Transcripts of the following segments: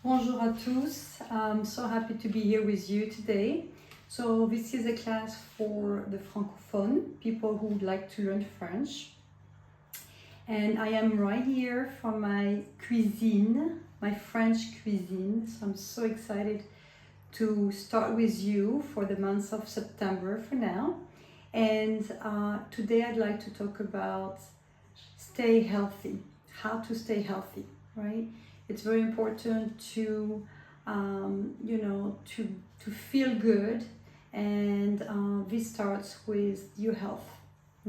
Bonjour à tous. I'm so happy to be here with you today. So this is a class for the francophone, people who would like to learn French. And I am right here for my cuisine, my French cuisine. So I'm so excited to start with you for the month of September for now. And today I'd like to talk about stay healthy, how to stay healthy, right? It's very important to, to feel good, and this starts with your health.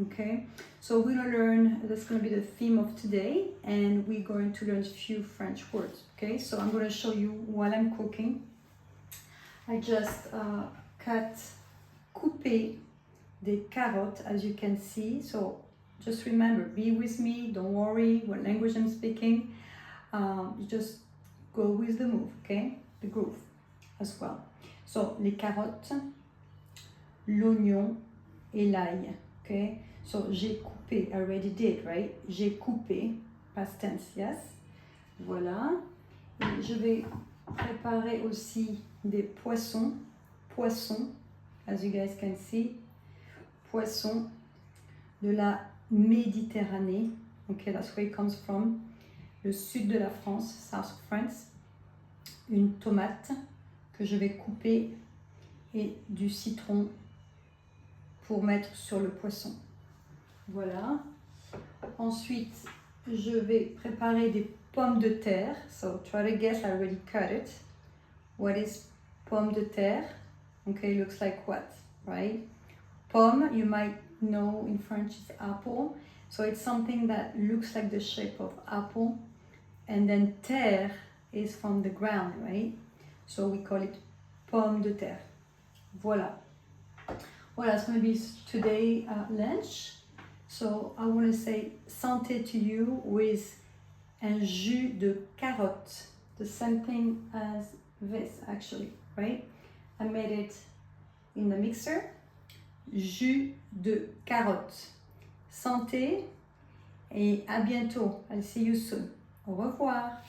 Okay, so we're gonna learn. That's gonna be the theme of today, and we're going to learn a few French words. Okay, so I'm gonna show you while I'm cooking. I just coupé des carottes, as you can see. So just remember, be with me. Don't worry what language I'm speaking. You just go with the move, okay? The groove as well. So, les carottes, l'oignon et l'ail, okay? So, j'ai coupé, I already did, right? J'ai coupé, past tense, yes? Voilà. Et je vais préparer aussi des poissons, as you guys can see, poissons de la Méditerranée, okay? That's where it comes from. Le sud de la France, South of France, une tomate que je vais couper et du citron pour mettre sur le poisson. Voilà. Ensuite, je vais préparer des pommes de terre. So try to guess, I already cut it. What is pomme de terre? Okay, looks like what, right? Pomme, you might know in French is apple. So it's something that looks like the shape of apple. And then terre is from the ground, right? So we call it pomme de terre. Voilà. Well, that's going to be today lunch. So I want to say santé to you with un jus de carotte. The same thing as this, actually, right? I made it in the mixer. Jus de carotte. Santé et à bientôt. I'll see you soon. Au revoir.